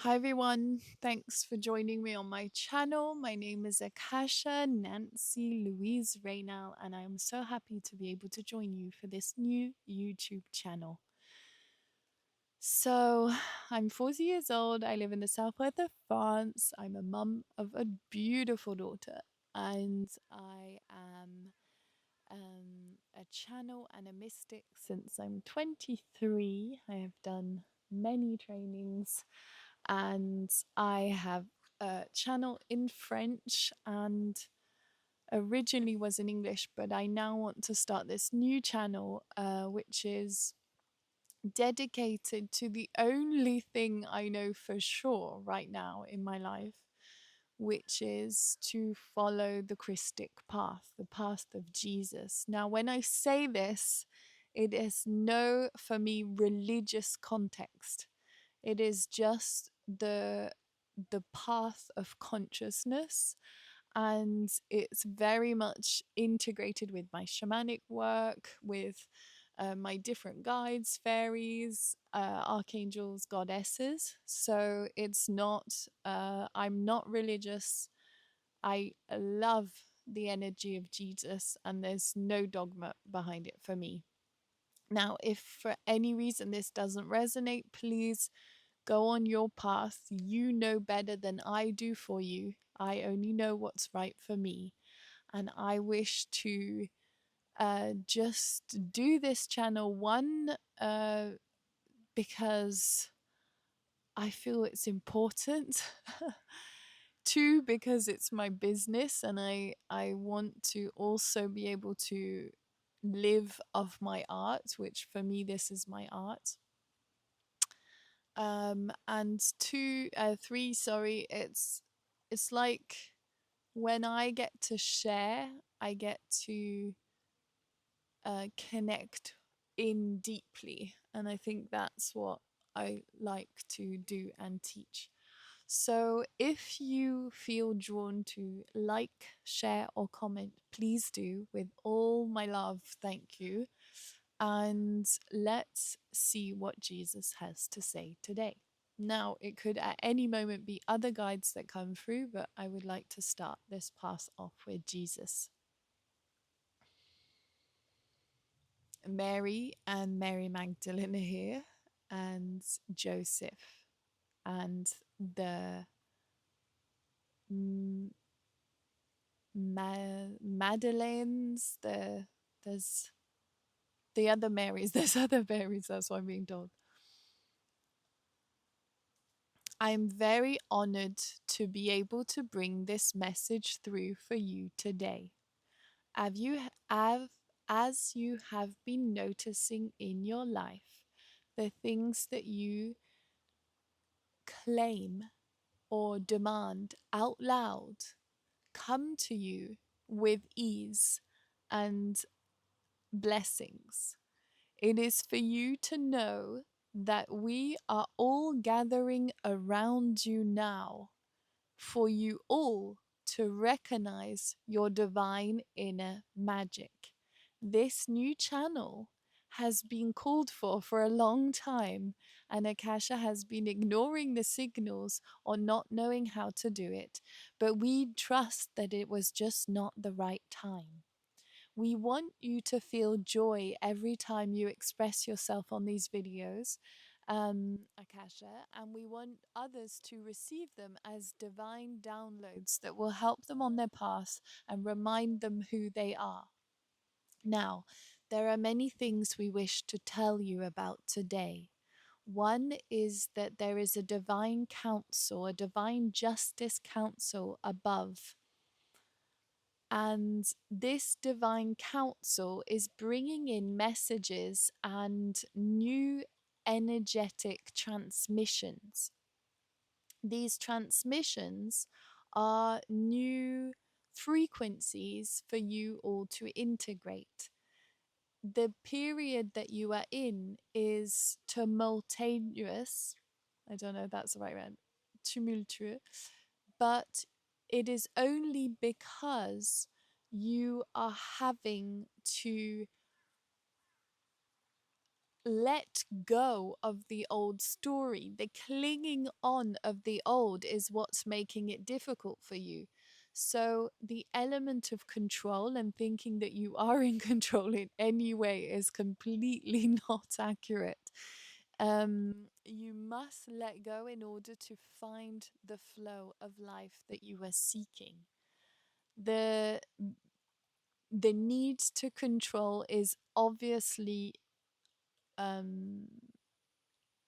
Hi everyone, thanks for joining me on my channel. My name is Akasha Nancy Louise Reynal, and I'm so happy to be able to join you for this new YouTube channel. So, I'm 40 years old. I live in the southwest of France. I'm a mum of a beautiful daughter, and I am a channel and a mystic since I'm 23. I have done many trainings and I have a channel in French and originally was in English, but I now want to start this new channel, which is dedicated to the only thing I know for sure right now in my life, which is to follow the Christic path, the path of Jesus. Now, when I say this, it is no, for me, religious context. It is just the path of consciousness, and it's very much integrated with my shamanic work, with my different guides, fairies, archangels, goddesses. So it's not, I'm not religious. I love the energy of Jesus, and there's no dogma behind it for me. Now, if for any reason this doesn't resonate, please go on your path. You know better than I do for you. I only know what's right for me. And I wish to just do this channel, one, because I feel it's important. Two, because it's my business and I want to also be able to live of my art, which for me, this is my art. And three, sorry, it's like when I get to share, I get to connect in deeply, and I think that's what I like to do and teach. So if you feel drawn to like, share, or comment, please do with all my love. Thank you. And let's see what Jesus has to say today. Now, it could at any moment be other guides that come through, but I would like to start this pass off with Jesus. Mary and Mary Magdalene are here, and Joseph, and the Madeleines, there's the other Marys, there's other Marys, that's what I'm being told. I'm very honored to be able to bring this message through for you today. Have you have as you have been noticing in your life, the things that you claim or demand out loud come to you with ease and blessings. It is for you to know that we are all gathering around you now for you all to recognize your divine inner magic. This new channel has been called for a long time, and Akasha has been ignoring the signals or not knowing how to do it, but we trust that it was just not the right time. We want you to feel joy every time you express yourself on these videos, Akasha, and we want others to receive them as divine downloads that will help them on their path and remind them who they are. Now, there are many things we wish to tell you about today. One is that there is a divine council, a divine justice council above, and this divine council is bringing in messages and new energetic transmissions. These transmissions are new frequencies for you all to integrate. The period that you are in is tumultuous. I don't know if that's the right word. Tumultuous. But it is only because you are having to let go of the old story. The clinging on of the old is what's making it difficult for you. So, the element of control and thinking that you are in control in any way is completely not accurate. You must let go in order to find the flow of life that you are seeking. The the need to control is obviously um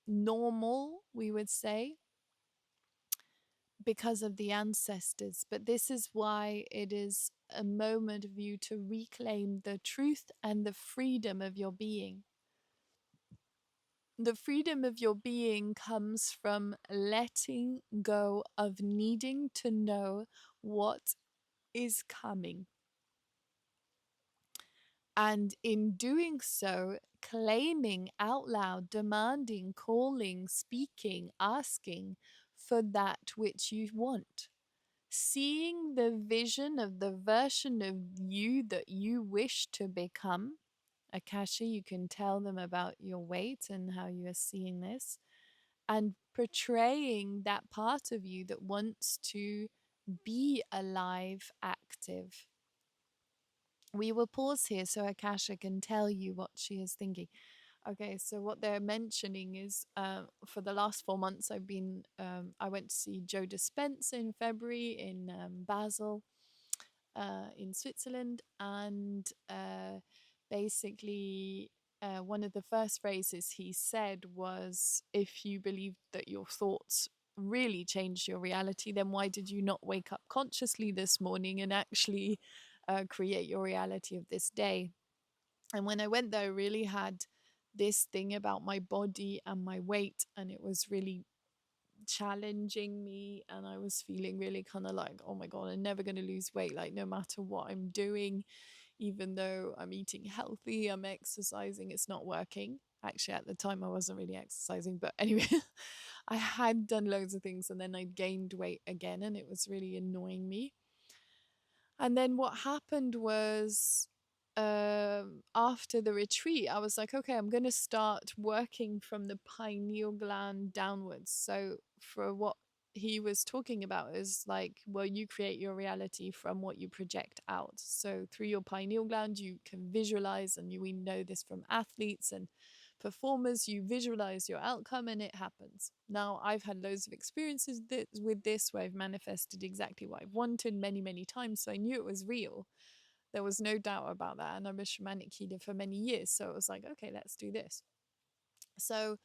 normal, we would say, because of the ancestors. But this is why it is a moment of you to reclaim the truth and the freedom of your being. The freedom of your being comes from letting go of needing to know what is coming. And in doing so, claiming out loud, demanding, calling, speaking, asking for that which you want. Seeing the vision of the version of you that you wish to become. Akasha, you can tell them about your weight and how you are seeing this, and portraying that part of you that wants to be alive, active. We will pause here so Akasha can tell you what she is thinking. Okay, so what they're mentioning is for the last 4 months, I went to see Joe Dispenza in February in Basel, in Switzerland, and basically, one of the first phrases he said was, if you believe that your thoughts really changed your reality, then why did you not wake up consciously this morning and actually create your reality of this day? And when I went there, I really had this thing about my body and my weight, and it was really challenging me. And I was feeling really kind of like, oh my God, I'm never going to lose weight, like, no matter what I'm doing, even though I'm eating healthy, I'm exercising, it's not working. Actually, at the time, I wasn't really exercising, but anyway, I had done loads of things and then I gained weight again, and it was really annoying me. And then what happened was, after the retreat, I was like, okay, I'm going to start working from the pineal gland downwards. So, for what he was talking about is like, well, you create your reality from what you project out. So, through your pineal gland, you can visualize, and we know this from athletes and performers, you visualize your outcome and it happens. Now, I've had loads of experiences with this where I've manifested exactly what I've wanted many, many times. So I knew it was real. There was no doubt about that. And I'm a shamanic healer for many years. So it was like, okay, let's do this. So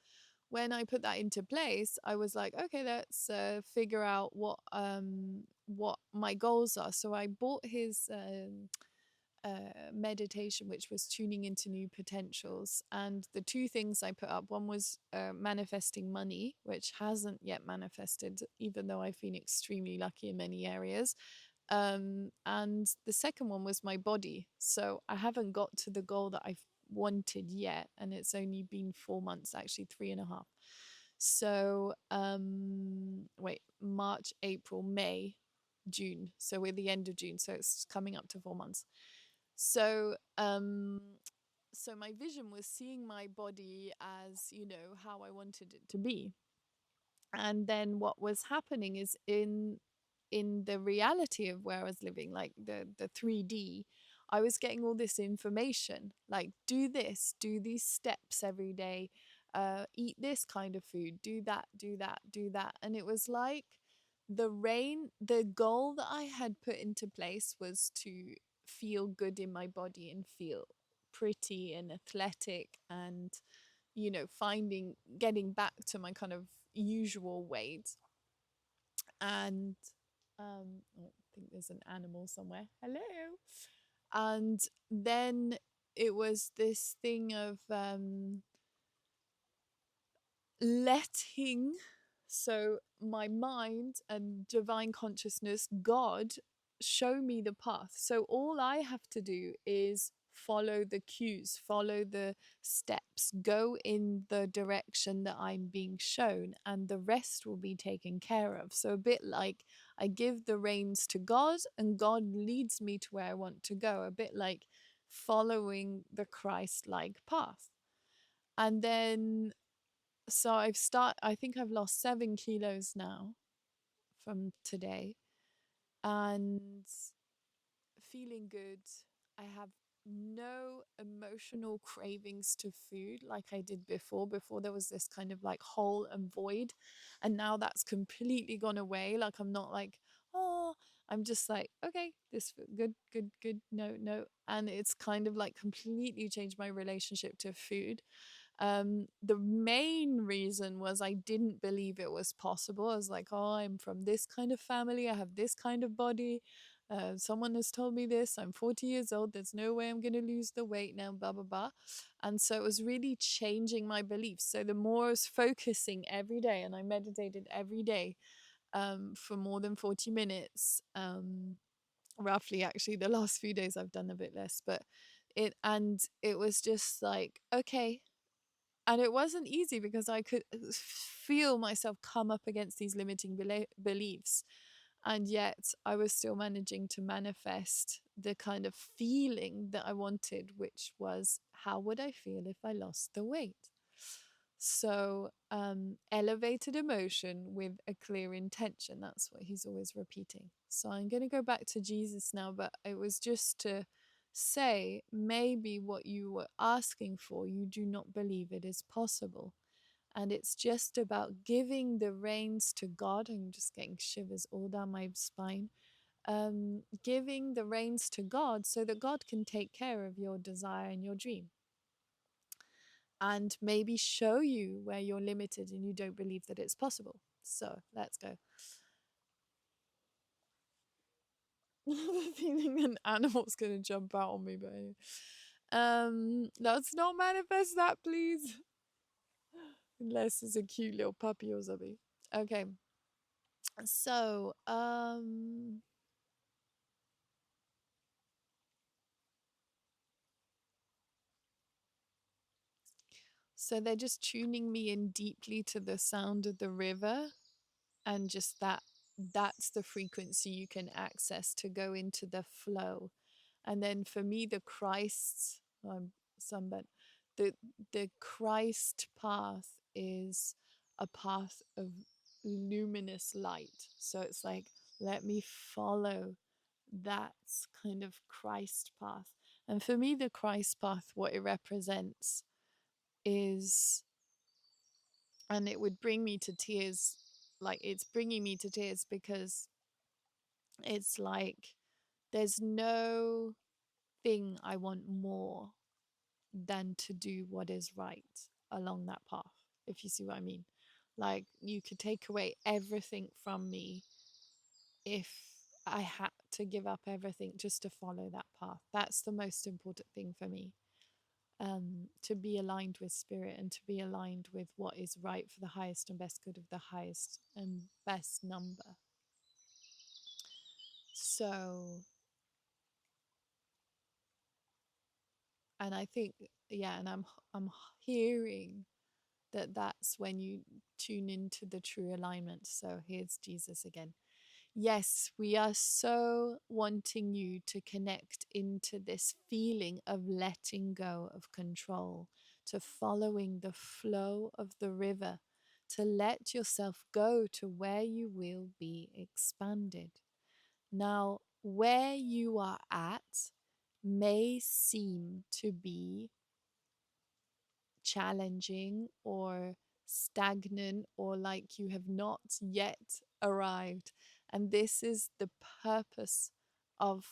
when I put that into place, I was like, okay, let's figure out what my goals are. So I bought his meditation, which was tuning into new potentials. And the two things I put up, one was manifesting money, which hasn't yet manifested, even though I've been extremely lucky in many areas. And the second one was my body. So I haven't got to the goal that I've wanted yet. And it's only been 4 months, actually, 3.5. So, wait, March, April, May, June. So we're the end of June. So it's coming up to 4 months. So, so my vision was seeing my body as, how I wanted it to be. And then what was happening is in the reality of where I was living, like the 3D, I was getting all this information, like do this, do these steps every day, eat this kind of food, do that, do that, do that. And it was like the goal that I had put into place was to feel good in my body and feel pretty and athletic, and getting back to my kind of usual weight. And I think there's an animal somewhere. Hello. And then it was this thing of letting, so my mind and divine consciousness, God, show me the path. So all I have to do is follow the cues, follow the steps, go in the direction that I'm being shown, and the rest will be taken care of. So a bit like I give the reins to God and God leads me to where I want to go, a bit like following the Christ-like path. And then, so I think I've lost 7 kilos now from today, and feeling good. I have no emotional cravings to food like I did before. Before there was this kind of like hole and void, and now that's completely gone away. Like I'm not like, oh, I'm just like, okay, good, good, good. No, no. And it's kind of like completely changed my relationship to food. The main reason was I didn't believe it was possible. I was like, oh, I'm from this kind of family, I have this kind of body. Someone has told me this. I'm 40 years old. There's no way I'm going to lose the weight now, blah, blah, blah. And so it was really changing my beliefs. So the more I was focusing every day, and I meditated every day for more than 40 minutes, roughly, actually, the last few days I've done a bit less, but it was just like, okay, and it wasn't easy because I could feel myself come up against these limiting beliefs. And yet I was still managing to manifest the kind of feeling that I wanted, which was, how would I feel if I lost the weight? So, elevated emotion with a clear intention. That's what he's always repeating. So, I'm going to go back to Jesus now, but it was just to say maybe what you were asking for, you do not believe it is possible. And it's just about giving the reins to God. I'm just getting shivers all down my spine. Giving the reins to God so that God can take care of your desire and your dream, and maybe show you where you're limited and you don't believe that it's possible. So let's go. Feeling an animal's gonna jump out on me, but anyway. Let's not manifest that, please. Unless it's a cute little puppy or something. Okay. So, so they're just tuning me in deeply to the sound of the river, and just that's the frequency you can access to go into the flow. And then for me, the Christ, I'm sunburnt, the the Christ path is a path of luminous light. So it's like, let me follow that kind of Christ path. And for me, the Christ path, what it represents is, and it would bring me to tears, like it's bringing me to tears because it's like there's no thing I want more than to do what is right along that path, if you see what I mean. Like, you could take away everything from me if I had to give up everything just to follow that path. That's the most important thing for me. To be aligned with spirit and to be aligned with what is right for the highest and best good of the highest and best number. So, and I think, yeah, and I'm hearing that that's when you tune into the true alignment. So here's Jesus again. Yes, we are so wanting you to connect into this feeling of letting go of control, to following the flow of the river, to let yourself go to where you will be expanded. Now, where you are at may seem to be challenging or stagnant or like you have not yet arrived. And this is the purpose of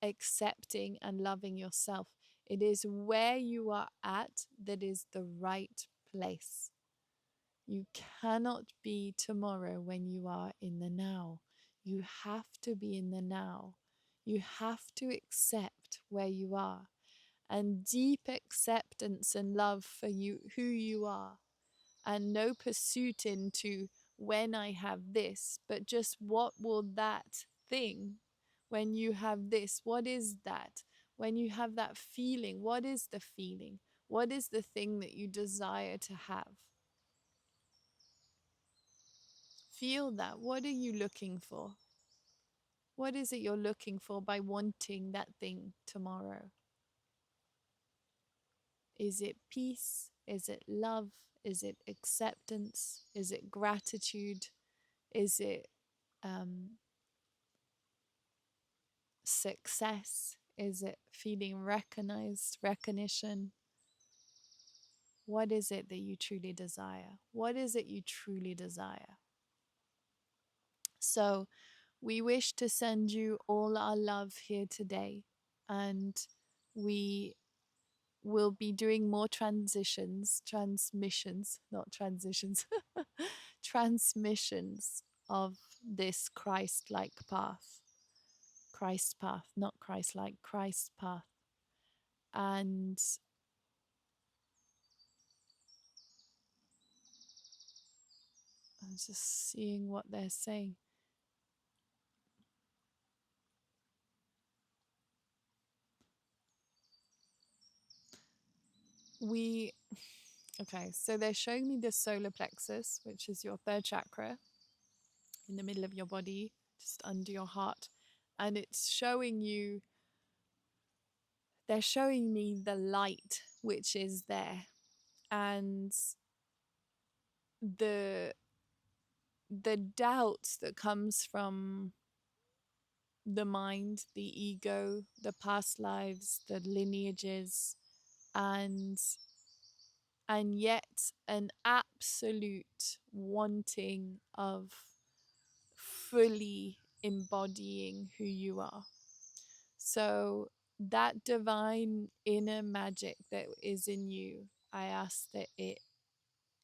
accepting and loving yourself. It is where you are at that is the right place. You cannot be tomorrow when you are in the now. You have to be in the now. You have to accept where you are, and deep acceptance and love for you, who you are, and no pursuit into when I have this, but just what will that thing, when you have this, what is that? When you have that feeling, what is the feeling? What is the thing that you desire to have? Feel that. What are you looking for? What is it you're looking for by wanting that thing tomorrow? Is it peace? Is it love? Is it acceptance? Is it gratitude? Is it um, success? Is it feeling recognized, recognition? What is it that you truly desire? What is it you truly desire? So, we wish to send you all our love here today, and we will be doing more transmissions, not transitions, transmissions of this Christ like path. Christ path, not Christ like, Christ path. And I'm just seeing what they're saying. We, okay, so they're showing me the solar plexus, which is your third chakra in the middle of your body, just under your heart. And it's showing you, they're showing me the light which is there. And the the doubt that comes from the mind, the ego, the past lives, the lineages, and yet an absolute wanting of fully embodying who you are. So that divine inner magic that is in you, I ask that it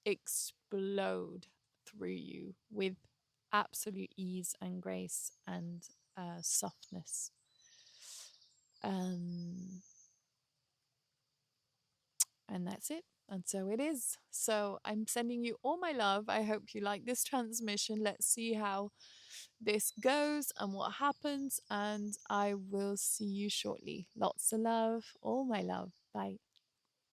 explode through you with absolute ease and grace and softness. Um, and that's it. And so it is. So I'm sending you all my love. I hope you like this transmission. Let's see how this goes and what happens. And I will see you shortly. Lots of love. All my love. Bye.